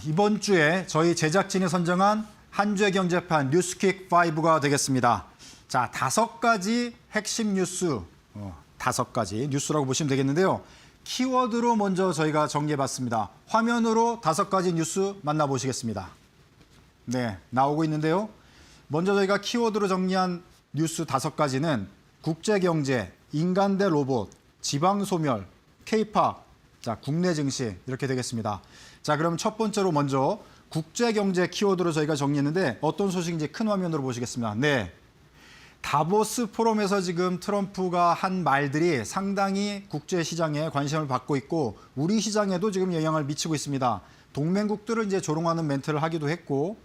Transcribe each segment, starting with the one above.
이번 주에 저희 제작진이 선정한 한 주의 경제판 뉴스퀵 5가 되겠습니다. 자, 5가지 핵심 뉴스, 5가지 뉴스라고 보시면 되겠는데요. 키워드로 먼저 저희가 정리해봤습니다. 화면으로 5가지 뉴스 만나보시겠습니다. 네, 나오고 있는데요. 먼저 저희가 키워드로 정리한 뉴스 5가지는 국제경제, 인간 대 로봇, 지방소멸, K-팝, 자, 국내 증시 이렇게 되겠습니다. 자, 그럼 첫 번째로 먼저 국제경제 키워드로 저희가 정리했는데 어떤 소식인지 큰 화면으로 보시겠습니다. 네, 다보스 포럼에서 지금 트럼프가 한 말들이 상당히 국제시장에 관심을 받고 있고 우리 시장에도 지금 영향을 미치고 있습니다. 동맹국들을 이제 조롱하는 멘트를 하기도 했고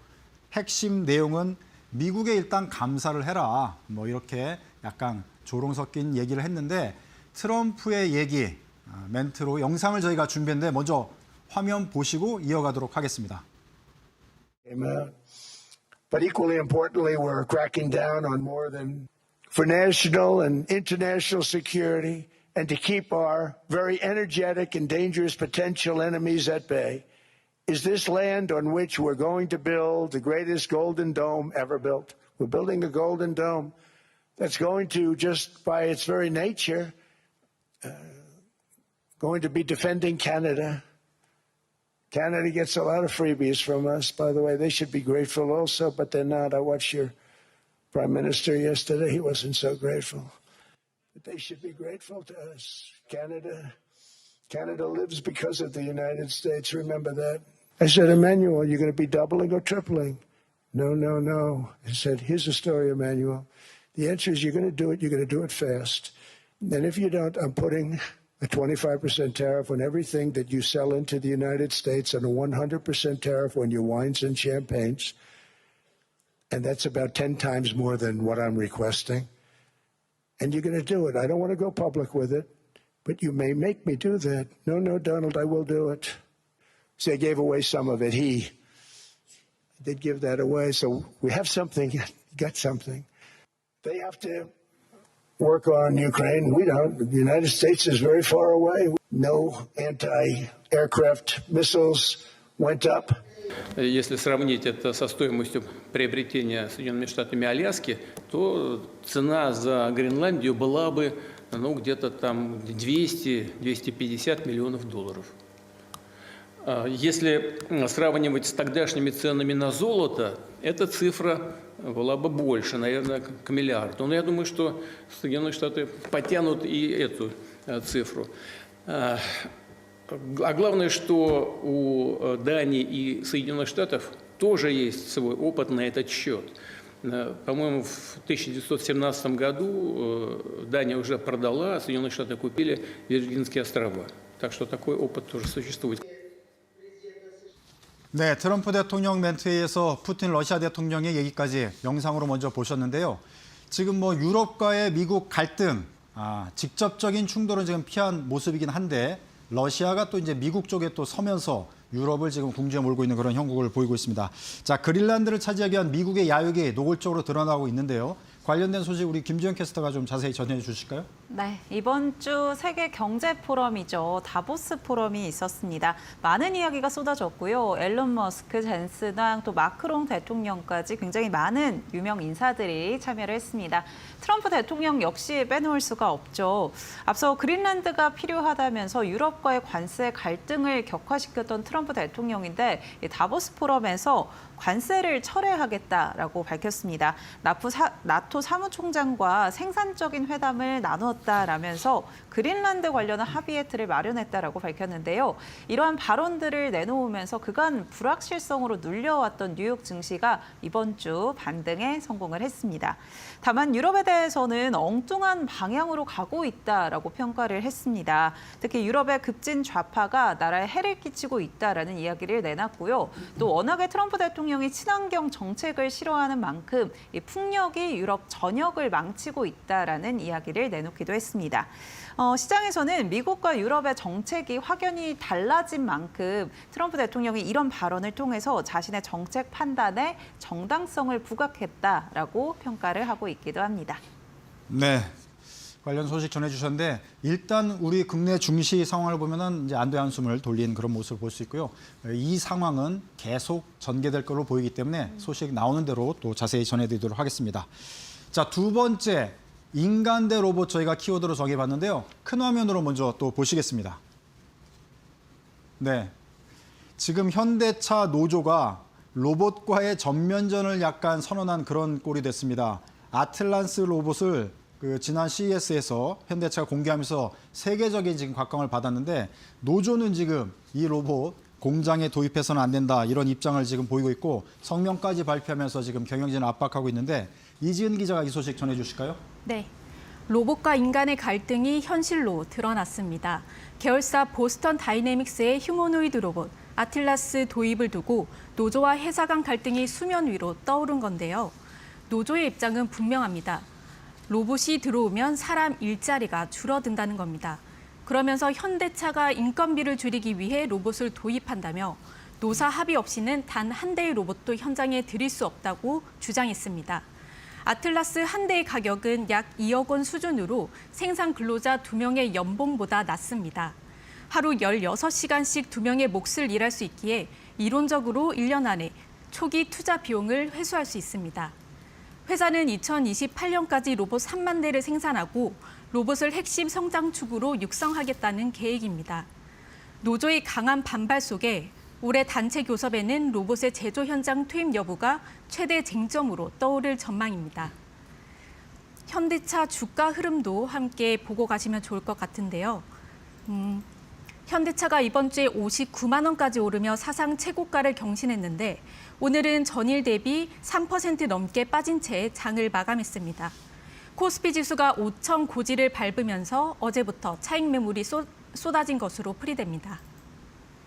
핵심 내용은 미국에 일단 감사를 해라. 뭐 이렇게 약간 조롱 섞인 얘기를 했는데 트럼프의 얘기 멘트로 영상을 저희가 준비했는데 먼저 화면 보시고 이어가도록 하겠습니다. But equally importantly, we're cracking down on more than for national and international security and to keep our very energetic and dangerous potential enemies at bay. Is this land on which we're going to build the greatest golden dome ever built? We're building a golden dome that's going to, just by its very nature, going to be defending Canada. Canada gets a lot of freebies from us, by the way. They should be grateful also, but they're not. I watched your Prime Minister yesterday. He wasn't so grateful. But they should be grateful to us. Canada lives because of the United States. Remember that. I said, Emmanuel, you're going to be doubling or tripling? No, no, no. I said, here's the story, Emmanuel. The answer is you're going to do it. You're going to do it fast. And if you don't, I'm putting a 25% tariff on everything that you sell into the United States and a 100% tariff on your wines and champagnes. And that's about 10 times more than what I'm requesting. And you're going to do it. I don't want to go public with it, but you may make me do that. No, no, Donald, I will do it. See, I gave away some of it. I did give that away. So we have something, got something. They have to work on Ukraine. We don't. The United States is very far away. No anti-aircraft missiles went up. Если сравнить это со стоимостью приобретения Соединенными Штатами Аляски, то цена за Гренландию была бы где-то там 200-250 миллионов долларов. Если сравнивать с тогдашними ценами на золото, эта цифра была бы больше, наверное, к миллиарду. Но я думаю, что Соединенные Штаты потянут и эту цифру. А главное, что у Дании и Соединенных Штатов тоже есть свой опыт на этот счет. По-моему, в 1917 году Дания уже продала, а Соединенные Штаты купили Виргинские острова. Так что такой опыт тоже существует. 네, 트럼프 대통령 멘트에 의해서 푸틴 러시아 대통령의 얘기까지 영상으로 먼저 보셨는데요. 지금 뭐 유럽과의 미국 갈등, 직접적인 충돌은 지금 피한 모습이긴 한데 러시아가 또 이제 미국 쪽에 또 서면서 유럽을 지금 궁지에 몰고 있는 그런 형국을 보이고 있습니다. 자, 그린란드를 차지하기 위한 미국의 야욕이 노골적으로 드러나고 있는데요. 관련된 소식 우리 김지영 캐스터가 좀 자세히 전해 주실까요? 네, 이번 주 세계 경제 포럼이죠. 다보스 포럼이 있었습니다. 많은 이야기가 쏟아졌고요. 앨런 머스크, 젠스당, 또 마크롱 대통령까지 굉장히 많은 유명 인사들이 참여를 했습니다. 트럼프 대통령 역시 빼놓을 수가 없죠. 앞서 그린란드가 필요하다면서 유럽과의 관세 갈등을 격화시켰던 트럼프 대통령인데 다보스 포럼에서 관세를 철회하겠다라고 밝혔습니다. 나토 사무총장과 생산적인 회담을 나누었다라면서 그린란드 관련한 합의의 틀을 마련했다라고 밝혔는데요. 이러한 발언들을 내놓으면서 그간 불확실성으로 눌려왔던 뉴욕 증시가 이번 주 반등에 성공을 했습니다. 다만 유럽에 대해서는 엉뚱한 방향으로 가고 있다라고 평가를 했습니다. 특히 유럽의 급진 좌파가 나라에 해를 끼치고 있다라는 이야기를 내놨고요. 또 워낙에 트럼프 대통령이 친환경 정책을 싫어하는 만큼 이 풍력이 유럽 전역을 망치고 있다라는 이야기를 내놓기도 했습니다. 시장에서는 미국과 유럽의 정책이 확연히 달라진 만큼 트럼프 대통령이 이런 발언을 통해서 자신의 정책 판단에 정당성을 부각했다라고 평가를 하고 있기도 합니다. 네, 관련 소식 전해주셨는데 일단 우리 국내 중시 상황을 보면은 이제 안도의 한숨을 돌린 그런 모습을 볼 수 있고요. 이 상황은 계속 전개될 걸로 보이기 때문에 소식 나오는 대로 또 자세히 전해드리도록 하겠습니다. 자, 두 번째 인간 대 로봇 저희가 키워드로 정해봤는데요. 큰 화면으로 먼저 또 보시겠습니다. 네, 지금 현대차 노조가 로봇과의 전면전을 약간 선언한 그런 꼴이 됐습니다. 아틀란스 로봇을 지난 CES에서 현대차가 공개하면서 세계적인 지금 각광을 받았는데 노조는 지금 이 로봇 공장에 도입해서는 안 된다 이런 입장을 지금 보이고 있고 성명까지 발표하면서 지금 경영진을 압박하고 있는데 이지은 기자가 이 소식 전해주실까요? 네. 로봇과 인간의 갈등이 현실로 드러났습니다. 계열사 보스턴 다이내믹스의 휴머노이드 로봇 아틀라스 도입을 두고 노조와 회사 간 갈등이 수면 위로 떠오른 건데요. 노조의 입장은 분명합니다. 로봇이 들어오면 사람 일자리가 줄어든다는 겁니다. 그러면서 현대차가 인건비를 줄이기 위해 로봇을 도입한다며 노사 합의 없이는 단 한 대의 로봇도 현장에 들일 수 없다고 주장했습니다. 아틀라스 한 대의 가격은 약 2억 원 수준으로 생산 근로자 2명의 연봉보다 낮습니다. 하루 16시간씩 2명의 몫을 일할 수 있기에 이론적으로 1년 안에 초기 투자 비용을 회수할 수 있습니다. 회사는 2028년까지 로봇 3만 대를 생산하고 로봇을 핵심 성장축으로 육성하겠다는 계획입니다. 노조의 강한 반발 속에 올해 단체 교섭에는 로봇의 제조 현장 투입 여부가 최대 쟁점으로 떠오를 전망입니다. 현대차 주가 흐름도 함께 보고 가시면 좋을 것 같은데요. 현대차가 이번 주에 59만 원까지 오르며 사상 최고가를 경신했는데 오늘은 전일 대비 3% 넘게 빠진 채 장을 마감했습니다. 코스피 지수가 5천 고지를 밟으면서 어제부터 차익 매물이 쏟아진 것으로 풀이됩니다.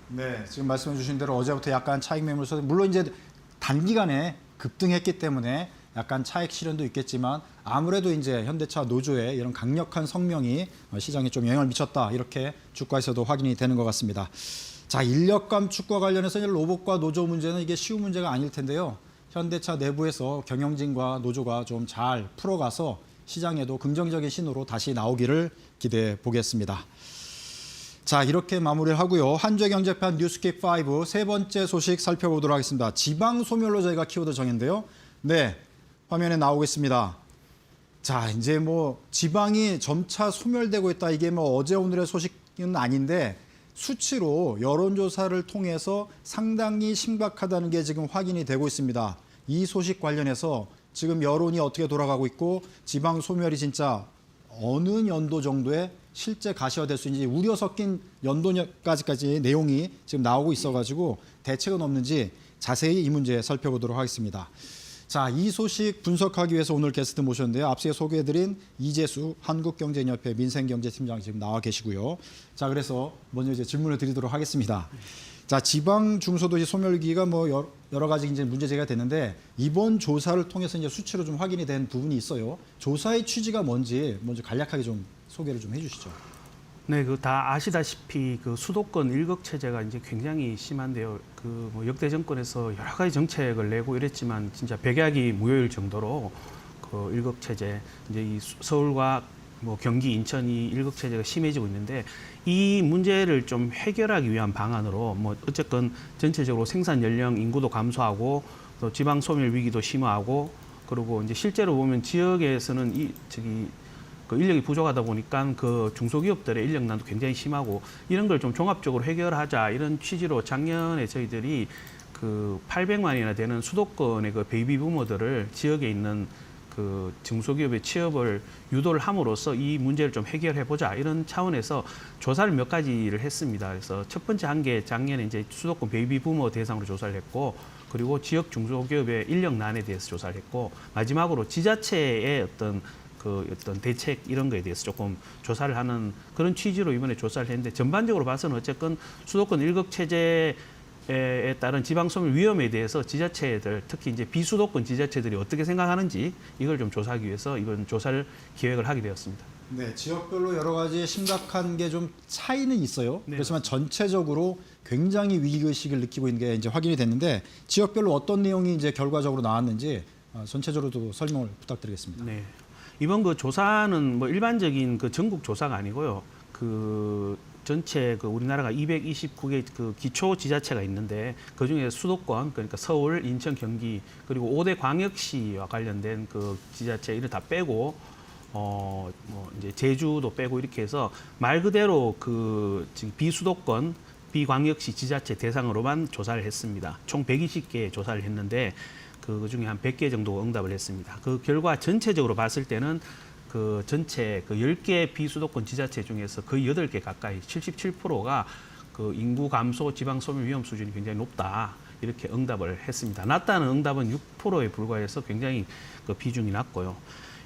네, 지금 말씀해 주신 대로 어제부터 약간 차익 매물 쏟아 물론 이제 단기간에 급등했기 때문에 약간 차익 실현도 있겠지만 아무래도 이제 현대차 노조의 이런 강력한 성명이 시장에 좀 영향을 미쳤다 이렇게 주가에서도 확인이 되는 것 같습니다. 자, 인력 감축과 관련해서 이제 로봇과 노조 문제는 이게 쉬운 문제가 아닐 텐데요. 현대차 내부에서 경영진과 노조가 좀 잘 풀어가서 시장에도 긍정적인 신호로 다시 나오기를 기대해 보겠습니다. 자, 이렇게 마무리를 하고요. 한주경제판 뉴스킥 5 세 번째 소식 살펴보도록 하겠습니다. 지방 소멸로 저희가 키워드 정했는데요. 네, 화면에 나오겠습니다. 자, 이제 뭐 지방이 점차 소멸되고 있다. 이게 뭐 어제 오늘의 소식은 아닌데 수치로 여론조사를 통해서 상당히 심각하다는 게 지금 확인이 되고 있습니다. 이 소식 관련해서 지금 여론이 어떻게 돌아가고 있고 지방 소멸이 진짜 어느 연도 정도에 실제 가시화될 수 있는지 우려 섞인 연도까지 내용이 지금 나오고 있어가지고 대책은 없는지 자세히 이 문제 살펴보도록 하겠습니다. 자, 이 소식 분석하기 위해서 오늘 게스트 모셨는데요. 앞서 소개해드린 이재수 한국경제인협회 민생경제팀장 지금 나와 계시고요. 자, 그래서 먼저 이제 질문을 드리도록 하겠습니다. 자, 지방 중소도시 소멸기가 뭐 여러 가지 이제 문제제기가 됐는데 이번 조사를 통해서 이제 수치로 좀 확인이 된 부분이 있어요. 조사의 취지가 뭔지 먼저 간략하게 좀 소개를 좀 해주시죠. 네, 그 다 아시다시피 그 수도권 일극 체제가 이제 굉장히 심한데요. 그 뭐 역대 정권에서 여러 가지 정책을 내고 이랬지만 진짜 백약이 무효일 정도로 그 일극 체제 이제 이 서울과 뭐 경기, 인천이 일극 체제가 심해지고 있는데 이 문제를 좀 해결하기 위한 방안으로 뭐 어쨌건 전체적으로 생산 연령 인구도 감소하고 또 지방 소멸 위기도 심화하고 그리고 이제 실제로 보면 지역에서는 그 인력이 부족하다 보니까 그 중소기업들의 인력난도 굉장히 심하고 이런 걸 좀 종합적으로 해결하자 이런 취지로 작년에 저희들이 그 800만이나 되는 수도권의 그 베이비 부모들을 지역에 있는 그 중소기업의 취업을 유도를 함으로써 이 문제를 좀 해결해 보자 이런 차원에서 조사를 몇 가지를 했습니다. 그래서 첫 번째 한 게 작년에 이제 수도권 베이비 부모 대상으로 조사를 했고 그리고 지역 중소기업의 인력난에 대해서 조사를 했고 마지막으로 지자체의 어떤 대책 이런 거에 대해서 조금 조사를 하는 그런 취지로 이번에 조사를 했는데 전반적으로 봐서는 어쨌건 수도권 일극 체제에 따른 지방 소멸 위험에 대해서 지자체들 특히 이제 비수도권 지자체들이 어떻게 생각하는지 이걸 좀 조사하기 위해서 이번 조사를 기획을 하게 되었습니다. 네, 지역별로 여러 가지 심각한 게 좀 차이는 있어요. 네, 그렇지만 전체적으로 굉장히 위기의식을 느끼고 있는 게 이제 확인이 됐는데 지역별로 어떤 내용이 이제 결과적으로 나왔는지 전체적으로도 설명을 부탁드리겠습니다. 네. 이번 그 조사는 뭐 일반적인 그 전국 조사가 아니고요. 그 전체 그 우리나라가 229개 그 기초 지자체가 있는데 그 중에 수도권 그러니까 서울, 인천, 경기 그리고 5대 광역시와 관련된 그 지자체 이를 다 빼고 뭐 이제 제주도 빼고 이렇게 해서 말 그대로 그 지금 비수도권 비광역시 지자체 대상으로만 조사를 했습니다. 총 120개 조사를 했는데 그 중에 한 100개 정도 응답을 했습니다. 그 결과 전체적으로 봤을 때는 그 전체 그 10개 비수도권 지자체 중에서 거의 8개 가까이 77%가 그 인구 감소 지방 소멸 위험 수준이 굉장히 높다. 이렇게 응답을 했습니다. 낮다는 응답은 6%에 불과해서 굉장히 그 비중이 낮고요.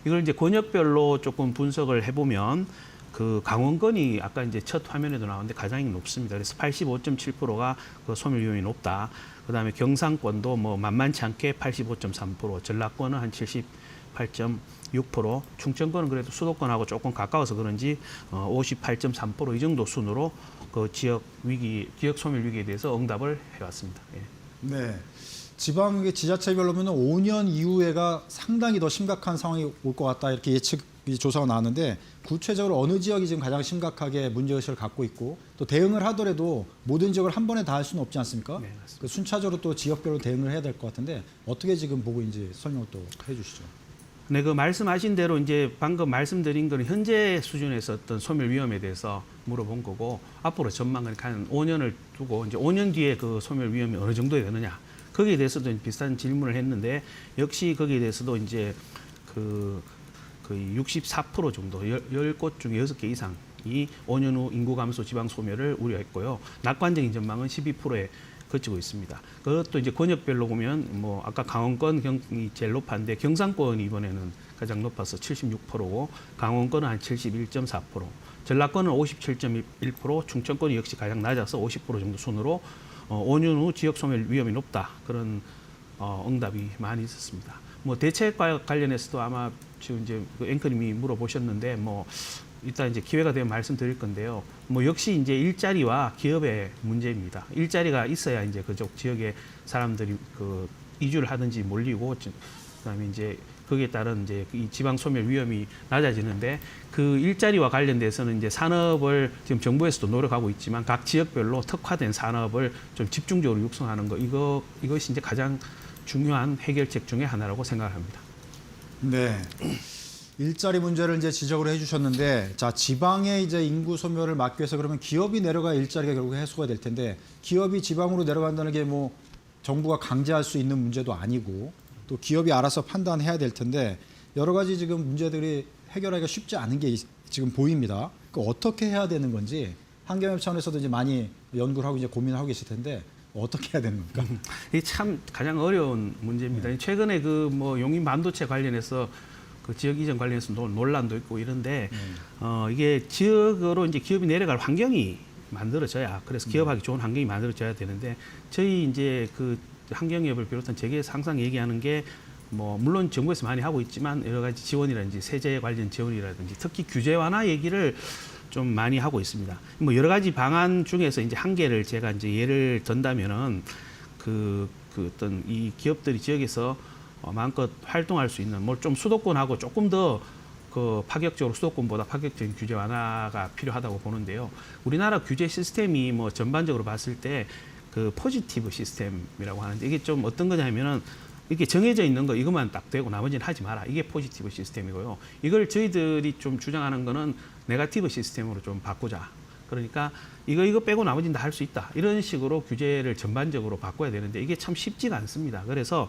이걸 이제 권역별로 조금 분석을 해보면 그 강원권이 아까 이제 첫 화면에도 나왔는데 가장 높습니다. 그래서 85.7%가 그 소멸 위험이 높다. 그다음에 경상권도 뭐 만만치 않게 85.3%, 전라권은 한 78.6%, 충청권은 그래도 수도권하고 조금 가까워서 그런지 58.3%이 정도 순으로 그 지역 소멸 위기에 대해서 응답을 해왔습니다. 예. 네. 지방 지자체별로면 5년 이후에가 상당히 더 심각한 상황이 올 것 같다 이렇게 예측 조사가 나왔는데 구체적으로 어느 지역이 지금 가장 심각하게 문제의식을 갖고 있고 또 대응을 하더라도 모든 지역을 한 번에 다 할 수는 없지 않습니까? 네, 맞습니다. 그 순차적으로 또 지역별로 대응을 해야 될 것 같은데 어떻게 지금 보고 이제 설명을 또 해주시죠. 네, 그 말씀하신 대로 이제 방금 말씀드린 거는 현재 수준에서 어떤 소멸 위험에 대해서 물어본 거고 앞으로 전망은 한 5년을 두고 이제 5년 뒤에 그 소멸 위험이 어느 정도 되느냐 거기에 대해서도 비슷한 질문을 했는데 역시 거기에 대해서도 이제 그 64% 정도 10곳 중에 6개 이상이 5년 후 인구 감소 지방 소멸을 우려했고요. 낙관적인 전망은 12%에 그치고 있습니다. 그것도 이제 권역별로 보면 뭐 아까 강원권 경이 제일 높았는데 경상권이 이번에는 가장 높아서 76%고 강원권은 한 71.4%, 전라권은 57.1%, 충청권이 역시 가장 낮아서 50% 정도 순으로 5년 후 지역 소멸 위험이 높다 그런 응답이 많이 있었습니다. 뭐 대책과 관련해서도 아마 지금 이제 그 앵커님이 물어보셨는데 뭐 이따 이제 기회가 되면 말씀드릴 건데요. 뭐 역시 이제 일자리와 기업의 문제입니다. 일자리가 있어야 이제 그쪽 지역에 사람들이 그 이주를 하든지 몰리고 그다음에 이제 거기에 따른 이제 이 지방 소멸 위험이 낮아지는데 그 일자리와 관련돼서는 이제 산업을 지금 정부에서도 노력하고 있지만 각 지역별로 특화된 산업을 좀 집중적으로 육성하는 거 이것이 이제 가장 중요한 해결책 중에 하나라고 생각합니다. 네. 일자리 문제를 이제 지적을 해주셨는데, 자 지방의 이제 인구 소멸을 막기 위해서 그러면 기업이 내려가 일자리가 결국 해소가 될 텐데, 기업이 지방으로 내려간다는 게 뭐 정부가 강제할 수 있는 문제도 아니고, 또 기업이 알아서 판단해야 될 텐데 여러 가지 지금 문제들이 해결하기가 쉽지 않은 게 지금 보입니다. 그 어떻게 해야 되는 건지 환경협 차원에서도 이제 많이 연구를 하고 이제 고민을 하고 계실 텐데 어떻게 해야 되는 겁니까? 이게 참 가장 어려운 문제입니다. 네. 최근에 그 뭐 용인 반도체 관련해서 그 지역 이전 관련해서 논란도 있고 이런데 이게 지역으로 이제 기업이 내려갈 환경이 만들어져야 그래서 기업하기 좋은 환경이 만들어져야 되는데 저희 이제 그 환경협을 비롯한 재계에서 항상 얘기하는 게 뭐 물론 정부에서 많이 하고 있지만 여러 가지 지원이라든지 세제 관련 지원이라든지 특히 규제 완화 얘기를 좀 많이 하고 있습니다. 뭐 여러 가지 방안 중에서 이제 한 개를 제가 이제 예를 든다면은 그 어떤 이 기업들이 지역에서 마음껏 활동할 수 있는 뭐 좀 수도권하고 조금 더 그 파격적으로 수도권보다 파격적인 규제 완화가 필요하다고 보는데요. 우리나라 규제 시스템이 뭐 전반적으로 봤을 때 그 포지티브 시스템이라고 하는데 이게 좀 어떤 거냐면은 이렇게 정해져 있는 거 이것만 딱 되고 나머지는 하지 마라. 이게 포지티브 시스템이고요. 이걸 저희들이 좀 주장하는 거는 네거티브 시스템으로 좀 바꾸자. 그러니까 이거 빼고 나머지는 다 할 수 있다. 이런 식으로 규제를 전반적으로 바꿔야 되는데 이게 참 쉽지가 않습니다. 그래서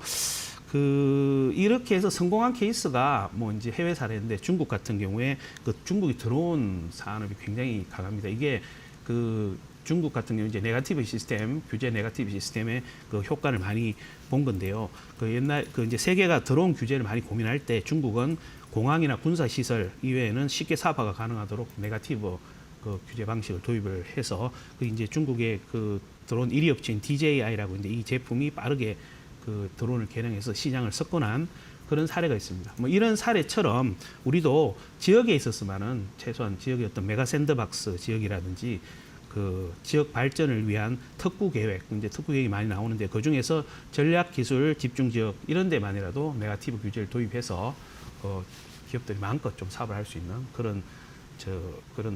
이렇게 해서 성공한 케이스가 뭐 이제 해외 사례인데 중국 같은 경우에 그 중국이 들어온 산업이 굉장히 강합니다. 이게 그 중국 같은 경우 이제 네거티브 시스템, 규제 네거티브 시스템의 그 효과를 많이 본 건데요. 그 옛날 그 이제 세계가 들어온 규제를 많이 고민할 때 중국은 공항이나 군사 시설 이외에는 쉽게 사업화가 가능하도록 네거티브 그 규제 방식을 도입을 해서 그 이제 중국의 그 들어온 1위 업체인 DJI라고 있는데 이 제품이 빠르게 그 드론을 개량해서 시장을 석권한 그런 사례가 있습니다. 뭐 이런 사례처럼 우리도 지역에 있었으면은 최소한 지역의 어떤 메가 샌드박스 지역이라든지 그 지역 발전을 위한 특구 계획, 이제 특구 계획이 많이 나오는데 그 중에서 전략 기술 집중 지역 이런 데만이라도 네거티브 규제를 도입해서 기업들이 마음껏 좀 사업을 할 수 있는 그런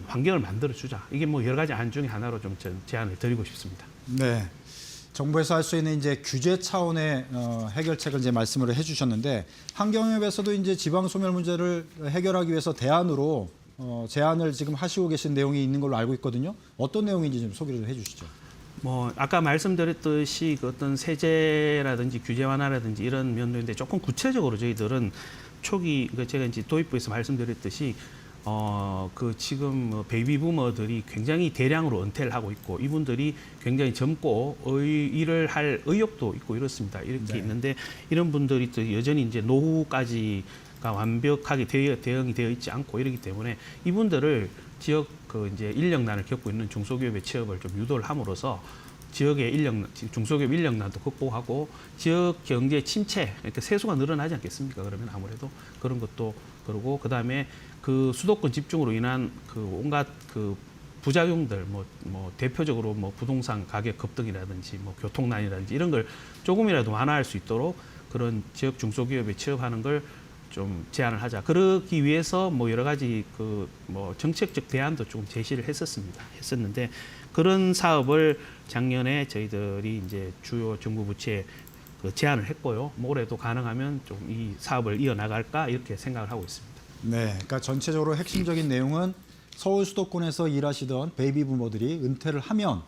환경을 만들어 주자. 이게 뭐 여러 가지 안 중에 하나로 좀 제안을 드리고 싶습니다. 네. 정부에서 할 수 있는 이제 규제 차원의 해결책을 이제 말씀을 해주셨는데 환경협에서도 이제 지방 소멸 문제를 해결하기 위해서 대안으로 제안을 지금 하시고 계신 내용이 있는 걸로 알고 있거든요. 어떤 내용인지 좀 소개를 좀 해주시죠. 뭐 아까 말씀드렸듯이 그 어떤 세제라든지 규제 완화라든지 이런 면도인데 조금 구체적으로 저희들은 초기 제가 이제 도입부에서 말씀드렸듯이 그 지금 뭐 베이비 부머들이 굉장히 대량으로 은퇴를 하고 있고 이분들이 굉장히 젊고 일을 할 의욕도 있고 이렇습니다. 이렇게 네. 있는데 이런 분들이 또 여전히 이제 노후까지가 완벽하게 대응이 되어 있지 않고 이러기 때문에 이분들을 지역 그 이제 인력난을 겪고 있는 중소기업의 취업을 좀 유도를 함으로써 지역의 중소기업 인력난도 극복하고 지역 경제 침체, 이렇게 세수가 늘어나지 않겠습니까? 그러면 아무래도 그런 것도 그러고 그다음에 그 수도권 집중으로 인한 그 온갖 그 부작용들 뭐 대표적으로 뭐 부동산 가격 급등이라든지 뭐 교통난이라든지 이런 걸 조금이라도 완화할 수 있도록 그런 지역 중소기업에 취업하는 걸 좀 제안을 하자. 그러기 위해서 뭐 여러 가지 그 뭐 정책적 대안도 좀 제시를 했었는데 그런 사업을 작년에 저희들이 이제 주요 정부 부처에 그 제안을 했고요. 올해도 가능하면 좀 이 사업을 이어나갈까 이렇게 생각을 하고 있습니다. 네, 그러니까 전체적으로 핵심적인 내용은 서울 수도권에서 일하시던 베이비 부모들이 은퇴를 하면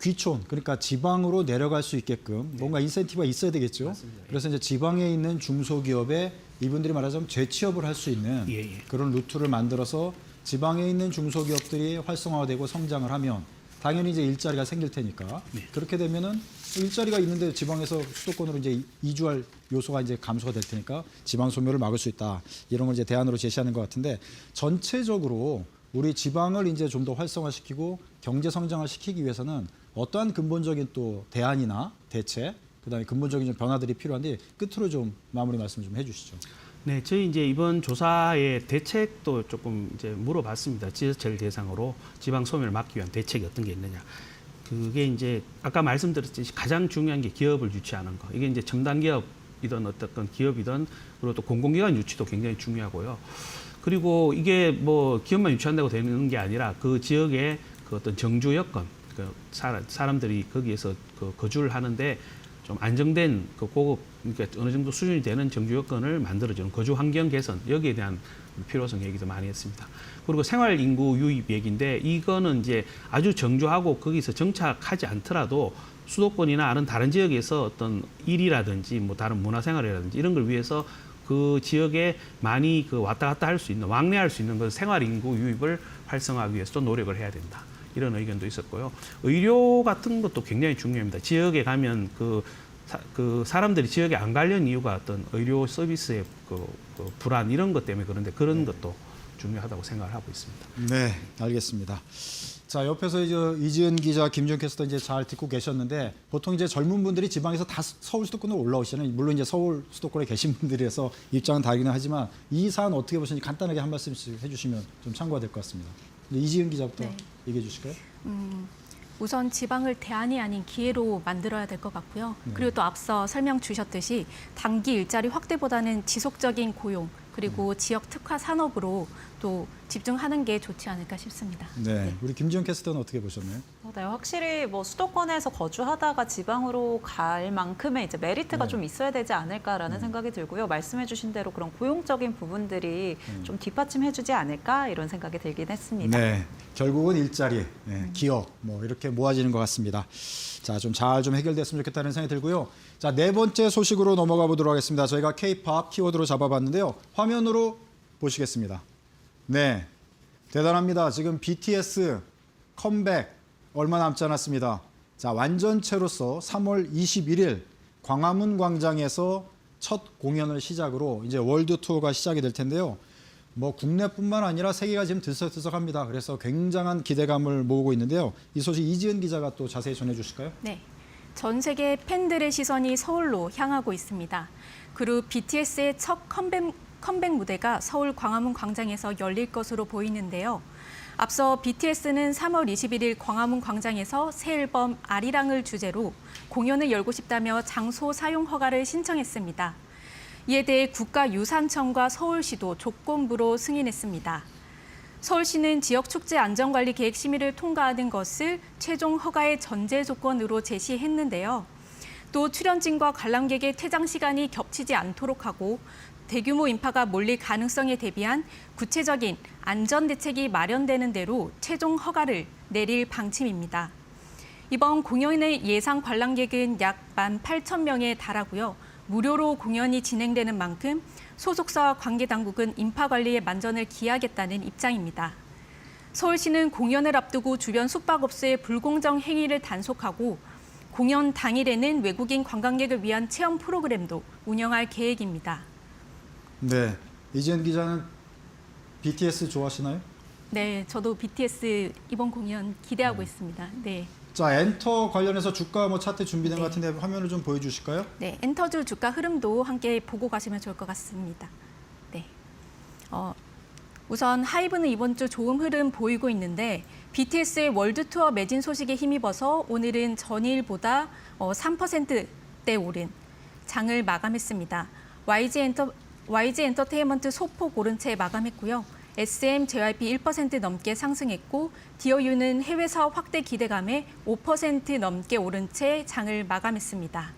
귀촌, 그러니까 지방으로 내려갈 수 있게끔 뭔가 인센티브가 있어야 되겠죠. 맞습니다. 그래서 이제 지방에 있는 중소기업에 이분들이 말하자면 재취업을 할 수 있는 그런 루트를 만들어서 지방에 있는 중소기업들이 활성화되고 성장을 하면 당연히 이제 일자리가 생길 테니까 그렇게 되면은 일자리가 있는데 지방에서 수도권으로 이제 이주할 요소가 이제 감소가 될 테니까 지방 소멸을 막을 수 있다. 이런 걸 이제 대안으로 제시하는 것 같은데 전체적으로 우리 지방을 이제 좀 더 활성화시키고 경제 성장을 시키기 위해서는 어떠한 근본적인 또 대안이나 대책, 그다음에 근본적인 좀 변화들이 필요한데 끝으로 좀 마무리 말씀 좀 해주시죠. 네, 저희 이제 이번 조사의 대책도 조금 이제 물어봤습니다. 지자체를 대상으로 지방 소멸을 막기 위한 대책이 어떤 게 있느냐. 그게 이제 아까 말씀드렸듯이 가장 중요한 게 기업을 유치하는 거. 이게 이제 첨단 기업이든 어떤 기업이든 그리고 또 공공기관 유치도 굉장히 중요하고요. 그리고 이게 뭐 기업만 유치한다고 되는 게 아니라 그 지역의 그 어떤 정주 여건, 그 사람들이 거기에서 그 거주를 하는데 좀 안정된 그 고급, 그러니까 어느 정도 수준이 되는 정주 여건을 만들어주는 거주 환경 개선, 여기에 대한 필요성 얘기도 많이 했습니다. 그리고 생활 인구 유입 얘기인데 이거는 이제 아주 정주하고 거기서 정착하지 않더라도 수도권이나 다른 지역에서 어떤 일이라든지 뭐 다른 문화생활이라든지 이런 걸 위해서 그 지역에 많이 그 왔다 갔다 할 수 있는, 왕래할 수 있는 그 생활 인구 유입을 활성화하기 위해서 또 노력을 해야 된다. 이런 의견도 있었고요. 의료 같은 것도 굉장히 중요합니다. 지역에 가면 그 사람들이 지역에 안 가려는 이유가 어떤 의료 서비스의 그 불안 이런 것 때문에 그런데 그런 것도 중요하다고 생각을 하고 있습니다. 네, 알겠습니다. 자, 옆에서 이제 이지은 기자, 김준 캐스터 이제 잘 듣고 계셨는데 보통 이제 젊은 분들이 지방에서 다 서울 수도권으로 올라오시잖아요. 물론 이제 서울 수도권에 계신 분들이라서 입장은 다르기는 하지만 이 사안 어떻게 보시는지 간단하게 한 말씀씩 해주시면 좀 참고가 될 것 같습니다. 이지은 기자부터 얘기해 주실까요? 우선 지방을 대안이 아닌 기회로 만들어야 될 것 같고요. 그리고 또 앞서 설명 주셨듯이 단기 일자리 확대보다는 지속적인 고용 그리고 지역 특화 산업으로 또 집중하는 게 좋지 않을까 싶습니다. 네, 우리 김지영 캐스터는 어떻게 보셨나요? 네, 확실히 뭐 수도권에서 거주하다가 지방으로 갈 만큼의 이제 메리트가 좀 있어야 되지 않을까라는 생각이 들고요. 말씀해주신 대로 그런 고용적인 부분들이 좀 뒷받침해주지 않을까 이런 생각이 들긴 했습니다. 네, 결국은 일자리, 기업 뭐 이렇게 모아지는 것 같습니다. 자, 좀 잘 좀 해결됐으면 좋겠다는 생각이 들고요. 자, 네 번째 소식으로 넘어가 보도록 하겠습니다. 저희가 K-팝 키워드로 잡아봤는데요. 화면으로 보시겠습니다. 네, 대단합니다. 지금 BTS 컴백 얼마 남지 않았습니다. 자, 완전체로서 3월 21일 광화문 광장에서 첫 공연을 시작으로 이제 월드 투어가 시작이 될 텐데요. 뭐 국내뿐만 아니라 세계가 지금 들썩들썩합니다. 그래서 굉장한 기대감을 모으고 있는데요. 이 소식 이지은 기자가 또 자세히 전해주실까요? 네, 전 세계 팬들의 시선이 서울로 향하고 있습니다. 그룹 BTS의 첫 컴백 무대가 서울 광화문 광장에서 열릴 것으로 보이는데요. 앞서 BTS는 3월 21일 광화문 광장에서 새 앨범 아리랑을 주제로 공연을 열고 싶다며 장소 사용 허가를 신청했습니다. 이에 대해 국가유산청과 서울시도 조건부로 승인했습니다. 서울시는 지역축제 안전관리 계획 심의를 통과하는 것을 최종 허가의 전제 조건으로 제시했는데요. 또 출연진과 관람객의 퇴장 시간이 겹치지 않도록 하고 대규모 인파가 몰릴 가능성에 대비한 구체적인 안전 대책이 마련되는 대로 최종 허가를 내릴 방침입니다. 이번 공연의 예상 관람객은 약 18,000명에 달하고요. 무료로 공연이 진행되는 만큼 소속사와 관계당국은 인파 관리에 만전을 기하겠다는 입장입니다. 서울시는 공연을 앞두고 주변 숙박업소의 불공정 행위를 단속하고 공연 당일에는 외국인 관광객을 위한 체험 프로그램도 운영할 계획입니다. 네, 이지은 기자는 BTS 좋아하시나요? 네, 저도 BTS 이번 공연 기대하고 있습니다. 네. 자, 엔터 관련해서 주가 차트 준비된 네. 것 같은데 화면을 좀 보여주실까요? 네, 엔터주 주가 흐름도 함께 보고 가시면 좋을 것 같습니다. 네. 우선 하이브는 이번 주 좋은 흐름 보이고 있는데 BTS의 월드 투어 매진 소식에 힘입어서 오늘은 전일보다 3%대 오른 장을 마감했습니다. YG 엔터테인먼트 소폭 오른 채 마감했고요. SM, JYP 1% 넘게 상승했고 디어유는 해외 사업 확대 기대감에 5% 넘게 오른 채 장을 마감했습니다.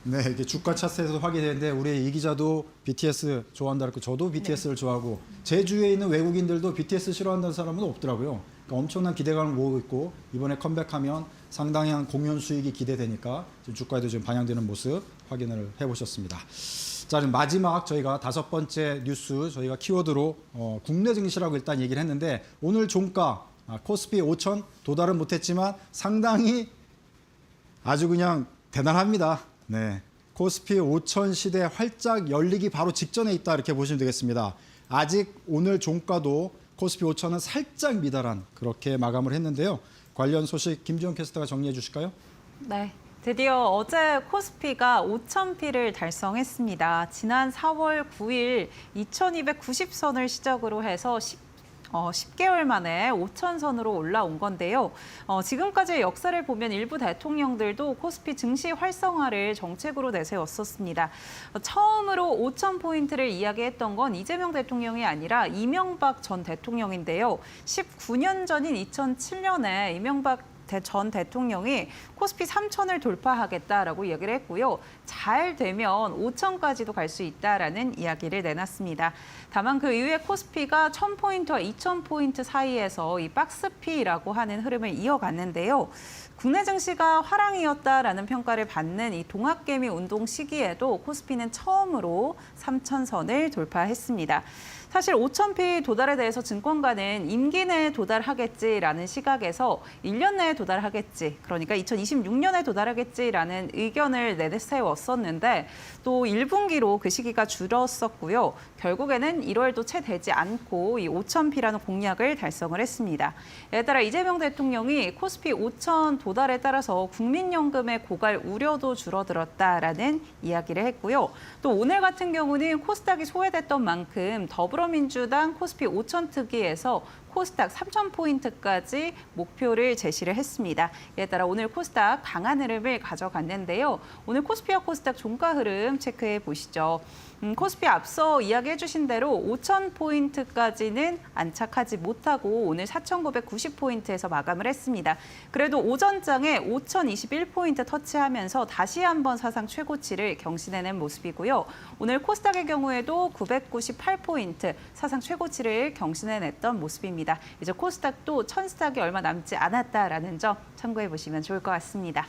네, 이게 주가 차트에서도 확인되는데 우리 이 기자도 BTS 좋아한다 그랬고 저도 BTS를 좋아하고 제 주위에 있는 외국인들도 BTS 싫어한다는 사람은 없더라고요. 그러니까 엄청난 기대감을 모으고 있고 이번에 컴백하면 상당한 공연 수익이 기대되니까 지금 주가에도 지금 반영되는 모습 확인을 해보셨습니다. 자, 그럼 마지막 저희가 5번째 뉴스 저희가 키워드로 국내 증시라고 일단 얘기를 했는데 오늘 종가 코스피 5천 도달은 못했지만 상당히 아주 그냥 대단합니다. 네, 코스피 5천 시대 활짝 열리기 바로 직전에 있다 이렇게 보시면 되겠습니다. 아직 오늘 종가도 코스피 5천은 살짝 미달한 그렇게 마감을 했는데요. 관련 소식 김지원 캐스터가 정리해 주실까요? 네. 드디어 어제 코스피가 5,000피를 달성했습니다. 지난 4월 9일 2,290선을 시작으로 해서 10개월 만에 5,000선으로 올라온 건데요. 지금까지의 역사를 보면 일부 대통령들도 코스피 증시 활성화를 정책으로 내세웠었습니다. 처음으로 5,000포인트를 이야기했던 건 이재명 대통령이 아니라 이명박 전 대통령인데요. 19년 전인 2007년에 이명박 전 대통령이 코스피 3,000을 돌파하겠다라고 이야기를 했고요. 잘 되면 5,000까지도 갈 수 있다라는 이야기를 내놨습니다. 다만 그 이후에 코스피가 1,000포인트와 2,000포인트 사이에서 이 박스피라고 하는 흐름을 이어갔는데요. 국내 증시가 화랑이었다라는 평가를 받는 이 동학개미 운동 시기에도 코스피는 처음으로 3,000선을 돌파했습니다. 사실 5,000피 도달에 대해서 증권가는 임기 내에 도달하겠지라는 시각에서 1년 내에 도달하겠지, 그러니까 2026년에 도달하겠지라는 의견을 내세웠었는데 또 1분기로 그 시기가 줄었었고요. 결국에는 1월도 채 되지 않고 이 5,000피라는 공약을 달성을 했습니다. 이에 따라 이재명 대통령이 코스피 5,000 도달에 따라서 국민연금의 고갈 우려도 줄어들었다라는 이야기를 했고요. 또 오늘 같은 경우는 코스닥이 소외됐던 만큼 더불어민주당 코스피 5,000 특위에서 코스닥 3,000포인트까지 목표를 제시를 했습니다. 이에 따라 오늘 코스닥 강한 흐름을 가져갔는데요. 오늘 코스피와 코스닥 종가 흐름 체크해 보시죠. 코스피 앞서 이야기해 주신 대로 5,000포인트까지는 안착하지 못하고 오늘 4,990포인트에서 마감을 했습니다. 그래도 오전장에 5,021포인트 터치하면서 다시 한번 사상 최고치를 경신해낸 모습이고요. 오늘 코스닥의 경우에도 998포인트 사상 최고치를 경신해냈던 모습입니다. 이제 코스닥도 1,000스탁이 얼마 남지 않았다라는 점 참고해 보시면 좋을 것 같습니다.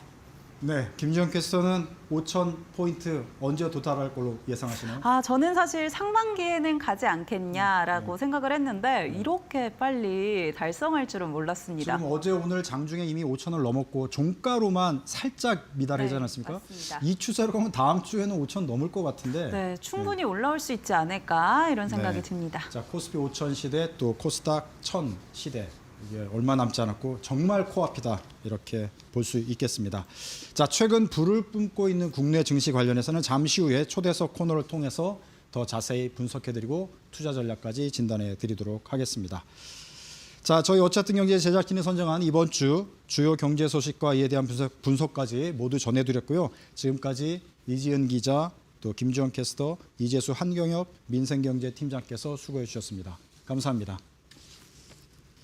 네, 김지영 캐스터는 5,000포인트 언제 도달할 걸로 예상하시나요? 저는 사실 상반기에는 가지 않겠냐라고 생각을 했는데 이렇게 빨리 달성할 줄은 몰랐습니다. 지금 어제 오늘 장중에 이미 5,000을 넘었고 종가로만 살짝 미달하지 네, 않았습니까? 맞습니다. 이 추세로 가면 다음 주에는 5,000 넘을 것 같은데. 네, 충분히 올라올 수 있지 않을까 이런 생각이 네. 듭니다. 자, 코스피 5,000 시대 또 코스닥 1,000 시대. 이게 얼마 남지 않았고 정말 코앞이다 이렇게 볼 수 있겠습니다. 자, 최근 불을 뿜고 있는 국내 증시 관련해서는 잠시 후에 초대석 코너를 통해서 더 자세히 분석해드리고 투자 전략까지 진단해드리도록 하겠습니다. 자, 저희 어쨌든 경제 제작진이 선정한 이번 주 주요 경제 소식과 이에 대한 분석까지 모두 전해드렸고요. 지금까지 이지은 기자, 또 김주원 캐스터, 이재수 한경협 민생경제팀장께서 수고해 주셨습니다. 감사합니다.